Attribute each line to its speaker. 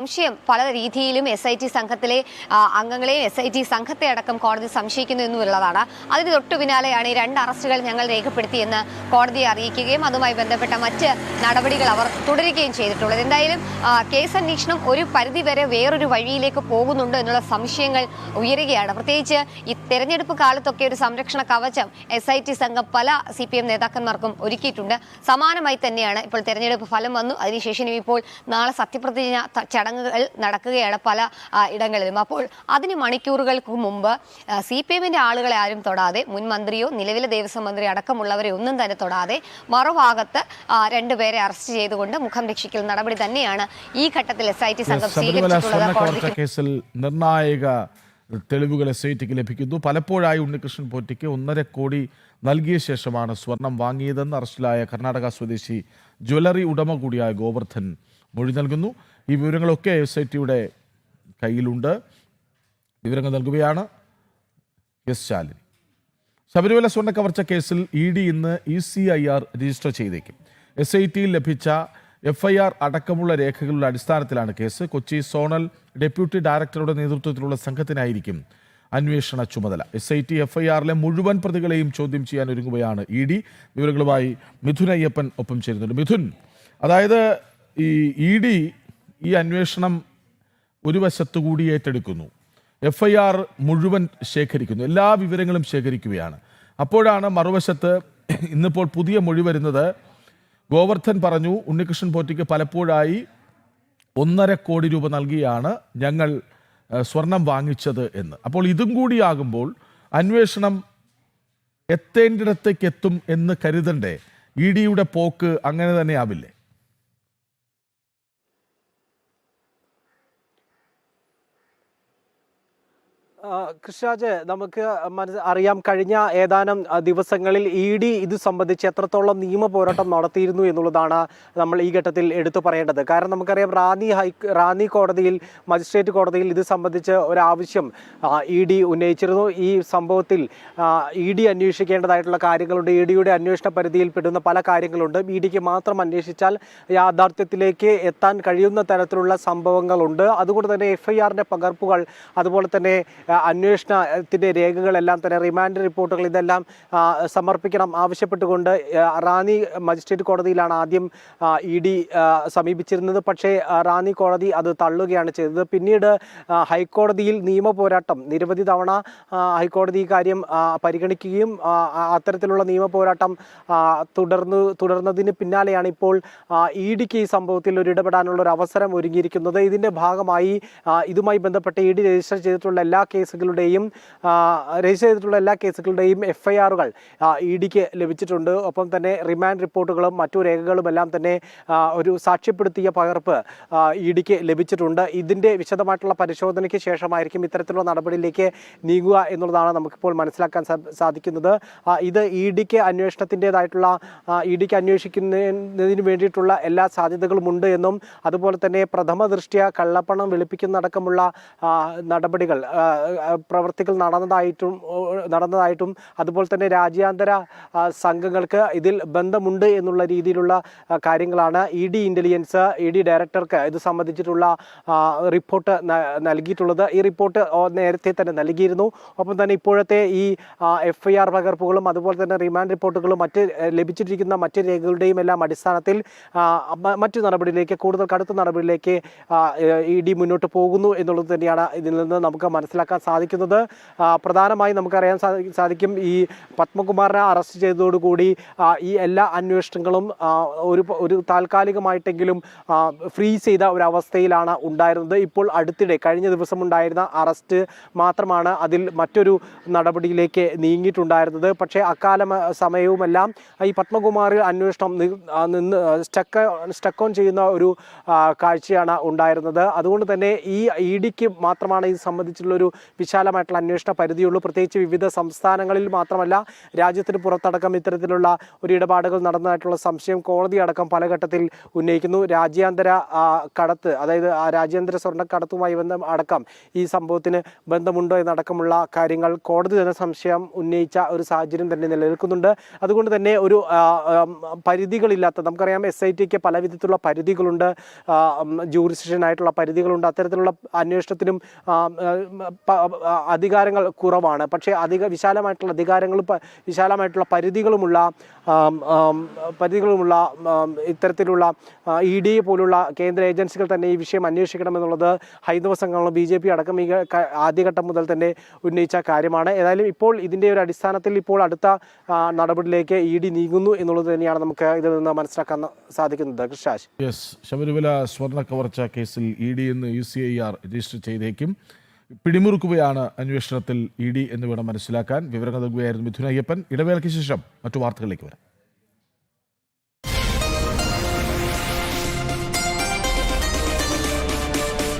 Speaker 1: സംശയം പല രീതിയിലും SIT സംഘത്തിലെ അംഗങ്ങളെയും SIT സംഘത്തെ അടക്കം കോടതി സംശയിക്കുന്നു എന്നുള്ളതാണ്. അതിന് തൊട്ടു പിന്നാലെയാണ് ഈ 2 അറസ്റ്റുകൾ ഞങ്ങൾ രേഖപ്പെടുത്തിയെന്ന് കോടതിയെ അറിയിക്കുകയും അതുമായി ബന്ധപ്പെട്ട മറ്റ് നടപടികൾ അവർ തുടരുകയും ചെയ്തിട്ടുള്ളത്. എന്തായാലും കേസ് അന്വേഷണം ഒരു പരിധിവരെ വേറൊരു വഴിയിലേക്ക് പോകുന്നുണ്ട് എന്നുള്ള സംശയങ്ങൾ ഉയരുകയാണ്. പ്രത്യേകിച്ച് ഈ തെരഞ്ഞെടുപ്പ് കാലത്തൊക്കെ ഒരു സംരക്ഷണ കവചം SIT സംഘം പല CPM നേതാക്കന്മാർക്കും ഒരുക്കിയിട്ടുണ്ട്. സമാനമായി തന്നെയാണ് ഇപ്പോൾ തെരഞ്ഞെടുപ്പ് ഫലം വന്നു. അതിനുശേഷം ഇപ്പോൾ നാളെ സത്യപ്രതിജ്ഞ ചടങ്ങുകൾ നടക്കുകയാണ് പല ഇടങ്ങളിലും. അപ്പോൾ അതിന് മണിക്കൂറുകൾക്ക് മുമ്പ് CPMന്റെ ആളുകളെ ആരും തൊടാതെ, മുൻ മന്ത്രിയോ നിലവിലെ ദേവസ്വം മന്ത്രി അടക്കമുള്ളവരെ ഒന്നും തന്നെ തൊടാതെ മറുഭാഗത്ത് 2 പേരെ അറസ്റ്റ് ചെയ്തുകൊണ്ട് മുഖം രക്ഷിക്കൽ നടപടി തന്നെയാണ് ഈ ഘട്ടത്തിൽ SIT സംഘം സ്വീകരിച്ചിട്ടുള്ളത്.
Speaker 2: കേസിൽ നിർണായക തെളിവുകൾ SITക്ക് ലഭിക്കുന്നു. പലപ്പോഴായി ഉണ്ണികൃഷ്ണൻ പോറ്റിക്ക് 1.5 കോടി നൽകിയ ശേഷമാണ് സ്വർണം വാങ്ങിയതെന്ന് അറസ്റ്റിലായ കർണാടക സ്വദേശി ജ്വല്ലറി ഉടമ കൂടിയായ ഗോവർദ്ധൻ മൊഴി നൽകുന്നു. ഈ വിവരങ്ങളൊക്കെ SITയുടെ കയ്യിലുണ്ട്. വിവരങ്ങൾ നൽകുകയാണ് എസ് ശാലിനി. ശബരിമല സ്വർണ്ണ കവർച്ച കേസിൽ ED ഇന്ന് ECIR രജിസ്റ്റർ ചെയ്തേക്കും. SITയിൽ ലഭിച്ച FIR അടക്കമുള്ള രേഖകളുടെ അടിസ്ഥാനത്തിലാണ് കേസ്. കൊച്ചി സോണൽ ഡെപ്യൂട്ടി ഡയറക്ടറുടെ നേതൃത്വത്തിലുള്ള സംഘത്തിനായിരിക്കും അന്വേഷണ ചുമതല. SIT FIRലെ മുഴുവൻ പ്രതികളെയും ചോദ്യം ചെയ്യാൻ ഒരുങ്ങുകയാണ് ED. വിവരങ്ങളുമായി മിഥുൻ അയ്യപ്പൻ ഒപ്പം ചേരുന്നുണ്ട്. മിഥുൻ, അതായത് ഈ ED ഈ അന്വേഷണം ഒരു വശത്തുകൂടി ഏറ്റെടുക്കുന്നു, FIR മുഴുവൻ ശേഖരിക്കുന്നു, എല്ലാ വിവരങ്ങളും ശേഖരിക്കുകയാണ്. അപ്പോഴാണ് മറുവശത്ത് ഇന്നിപ്പോൾ പുതിയ മൊഴി വരുന്നത്. ഗോവർദ്ധൻ പറഞ്ഞു ഉണ്ണികൃഷ്ണൻ പോറ്റിക്ക് പലപ്പോഴായി 1.5 കോടി രൂപ നൽകിയാണ് ഞങ്ങൾ സ്വർണം വാങ്ങിച്ചത് എന്ന്. അപ്പോൾ ഇതും കൂടിയാകുമ്പോൾ അന്വേഷണം എത്തേണ്ടിടത്തേക്ക് എത്തും എന്ന് കരുതണ്ടേ? EDയുടെ പോക്ക് അങ്ങനെ തന്നെ ആവില്ലേ?
Speaker 3: കൃഷ്ണരാജ്, നമുക്ക് അറിയാം, കഴിഞ്ഞ ഏതാനും ദിവസങ്ങളിൽ ED ഇത് സംബന്ധിച്ച് എത്രത്തോളം നിയമ പോരാട്ടം നടത്തിയിരുന്നു എന്നുള്ളതാണ് നമ്മൾ ഈ ഘട്ടത്തിൽ എടുത്തു പറയേണ്ടത്. കാരണം നമുക്കറിയാം, റാന്നി കോടതിയിൽ, മജിസ്ട്രേറ്റ് കോടതിയിൽ ഇത് സംബന്ധിച്ച് ഒരാവശ്യം ED ഉന്നയിച്ചിരുന്നു. ഈ സംഭവത്തിൽ ED അന്വേഷിക്കേണ്ടതായിട്ടുള്ള കാര്യങ്ങളുണ്ട്. EDയുടെ അന്വേഷണ പരിധിയിൽ പെടുന്ന പല കാര്യങ്ങളുണ്ട്. EDക്ക് മാത്രം അന്വേഷിച്ചാൽ യാഥാർത്ഥ്യത്തിലേക്ക് എത്താൻ കഴിയുന്ന തരത്തിലുള്ള സംഭവങ്ങളുണ്ട്. അതുകൊണ്ട് തന്നെ FIRന്റെ പകർപ്പുകൾ, അതുപോലെ തന്നെ അന്വേഷണത്തിന്റെ രേഖകളെല്ലാം തന്നെ, റിമാൻഡ് റിപ്പോർട്ടുകൾ, ഇതെല്ലാം സമർപ്പിക്കണം ആവശ്യപ്പെട്ടുകൊണ്ട് റാന്നി മജിസ്ട്രേറ്റ് കോടതിയിലാണ് ആദ്യം ED സമീപിച്ചിരുന്നത്. പക്ഷേ റാന്നി കോടതി അത് തള്ളുകയാണ് ചെയ്തത്. പിന്നീട് ഹൈക്കോടതിയിൽ നിയമ പോരാട്ടം നിരവധി തവണ ഹൈക്കോടതി ഈ കാര്യം പരിഗണിക്കുകയും അത്തരത്തിലുള്ള നിയമ പോരാട്ടം തുടർന്നതിന് പിന്നാലെയാണ് ഇപ്പോൾ EDക്ക് ഈ സംഭവത്തിൽ ഒരു ഇടപെടാനുള്ള ഒരു അവസരം ഒരുങ്ങിയിരിക്കുന്നത്. ഇതിന്റെ ഭാഗമായി ഇതുമായി ബന്ധപ്പെട്ട് ED രജിസ്റ്റർ ചെയ്തിട്ടുള്ള എല്ലാ കേസുകളുടെയും FIRകൾ EDക്ക് ലഭിച്ചിട്ടുണ്ട്. ഒപ്പം തന്നെ റിമാൻഡ് റിപ്പോർട്ടുകളും മറ്റു രേഖകളും എല്ലാം തന്നെ ഒരു സാക്ഷ്യപ്പെടുത്തിയ പകർപ്പ് EDക്ക് ലഭിച്ചിട്ടുണ്ട്. ഇതിന്റെ വിശദമായിട്ടുള്ള പരിശോധനയ്ക്ക് ശേഷമായിരിക്കും ഇത്തരത്തിലുള്ള നടപടിയിലേക്ക് നീങ്ങുക എന്നുള്ളതാണ് നമുക്കിപ്പോൾ മനസ്സിലാക്കാൻ സാധിക്കുന്നത്. ഇത് EDക്ക് അന്വേഷിക്കുന്നതിന് വേണ്ടിയിട്ടുള്ള എല്ലാ സാധ്യതകളുമുണ്ട് എന്നും, അതുപോലെ തന്നെ പ്രഥമ ദൃഷ്ട്യാ കള്ളപ്പണം വെളുപ്പിക്കുന്നതടക്കമുള്ള നടപടികൾ, പ്രവർത്തികൾ നടന്നതായിട്ടും അതുപോലെ തന്നെ രാജ്യാന്തര സംഘങ്ങൾക്ക് ഇതിൽ ബന്ധമുണ്ട് എന്നുള്ള രീതിയിലുള്ള കാര്യങ്ങളാണ് ED ഇന്റലിജൻസ് ED ഡയറക്ടർക്ക് ഇത് സംബന്ധിച്ചിട്ടുള്ള റിപ്പോർട്ട് നൽകിയിട്ടുള്ളത്. ഈ റിപ്പോർട്ട് നേരത്തെ തന്നെ നൽകിയിരുന്നു. ഒപ്പം തന്നെ ഇപ്പോഴത്തെ ഈ FIR പകർപ്പുകളും അതുപോലെ തന്നെ റിമാൻഡ് റിപ്പോർട്ടുകളും ലഭിച്ചിരിക്കുന്ന മറ്റ് രേഖകളുടെയും എല്ലാം അടിസ്ഥാനത്തിൽ മറ്റു നടപടിയിലേക്ക്, കൂടുതൽ കടുത്ത നടപടിയിലേക്ക് ED മുന്നോട്ട് പോകുന്നു എന്നുള്ളത് തന്നെയാണ് ഇതിൽ നിന്ന് നമുക്ക് മനസ്സിലാക്കാൻ സാധിക്കുന്നത്. പ്രധാനമായും നമുക്കറിയാൻ സാധിക്കും, ഈ പത്മകുമാറിനെ അറസ്റ്റ് ചെയ്തതോടുകൂടി ഈ എല്ലാ അന്വേഷണങ്ങളും ഒരു താൽക്കാലികമായിട്ടെങ്കിലും ഫ്രീസ് ചെയ്ത ഒരു അവസ്ഥയിലാണ് ഉണ്ടായിരുന്നത്. ഇപ്പോൾ അടുത്തിടെ കഴിഞ്ഞ ദിവസം ഉണ്ടായിരുന്ന അറസ്റ്റ് മാത്രമാണ് അതിൽ മറ്റൊരു നടപടിയിലേക്ക് നീങ്ങിയിട്ടുണ്ടായിരുന്നത്. പക്ഷേ സമയവുമെല്ലാം ഈ പത്മകുമാർ അന്വേഷണം സ്റ്റക്ക് ഓൺ ചെയ്യുന്ന ഒരു കാഴ്ചയാണ് ഉണ്ടായിരുന്നത്. അതുകൊണ്ട് തന്നെ ഈ EDക്ക് മാത്രമാണ് ഇത് സംബന്ധിച്ചുള്ളൊരു വിശാലമായിട്ടുള്ള അന്വേഷണ പരിധിയുള്ളൂ. പ്രത്യേകിച്ച് വിവിധ സംസ്ഥാനങ്ങളിൽ മാത്രമല്ല രാജ്യത്തിന് പുറത്തടക്കം ഇത്തരത്തിലുള്ള ഒരു ഇടപാടുകൾ നടന്നതായിട്ടുള്ള സംശയം കോടതി അടക്കം പല ഘട്ടത്തിൽ ഉന്നയിക്കുന്നു. രാജ്യാന്തര കടത്ത്, അതായത് രാജ്യാന്തര സ്വർണ്ണക്കടത്തുമായി അടക്കം ഈ സംഭവത്തിന് ബന്ധമുണ്ടോ എന്നടക്കമുള്ള കാര്യങ്ങൾ കോടതി തന്നെ സംശയം ഉന്നയിച്ച ഒരു സാഹചര്യം തന്നെ നിലനിൽക്കുന്നുണ്ട്. അതുകൊണ്ട് തന്നെ ഒരു പരിധികളില്ലാത്ത, നമുക്കറിയാം SITക്ക് പല വിധത്തിലുള്ള പരിധികളുണ്ട്, ജൂറിസ്ഡിക്ഷൻ ആയിട്ടുള്ള പരിധികളുണ്ട്. അത്തരത്തിലുള്ള അന്വേഷണത്തിനും അധികാരങ്ങൾ കുറവാണ്. പക്ഷേ വിശാലമായിട്ടുള്ള അധികാരങ്ങളും വിശാലമായിട്ടുള്ള പരിധികളുമുള്ള ഇത്തരത്തിലുള്ള ED പോലുള്ള കേന്ദ്ര ഏജൻസികൾ തന്നെ ഈ വിഷയം അന്വേഷിക്കണമെന്നുള്ളത് ഹൈന്ദവ സംഘടനകളും BJP അടക്കം ഈ ആദ്യഘട്ടം മുതൽ തന്നെ ഉന്നയിച്ച കാര്യമാണ്. ഏതായാലും ഇപ്പോൾ ഇതിൻ്റെ ഒരു അടിസ്ഥാനത്തിൽ ഇപ്പോൾ അടുത്ത നടപടിയിലേക്ക് ED നീങ്ങുന്നു എന്നുള്ളത് തന്നെയാണ് നമുക്ക് ഇതിൽ നിന്ന് മനസ്സിലാക്കാൻ സാധിക്കുന്നത്. കൃഷ്ണരാജ്.
Speaker 2: ശബരിമല സ്വർണ്ണ കവർച്ച കേസിൽ ED എന്ന് UCIR രജിസ്റ്റർ ചെയ്തേക്കും. പിടിമുറുക്കുകയാണ് അന്വേഷണത്തിൽ ED എന്ന് വേണം മനസ്സിലാക്കാൻ. വിവരങ്ങൾ നൽകുകയായിരുന്നു മിഥുൻ അയ്യപ്പൻ. ഇടവേളയ്ക്ക് ശേഷം മറ്റു വാർത്തകളിലേക്ക് വരാം.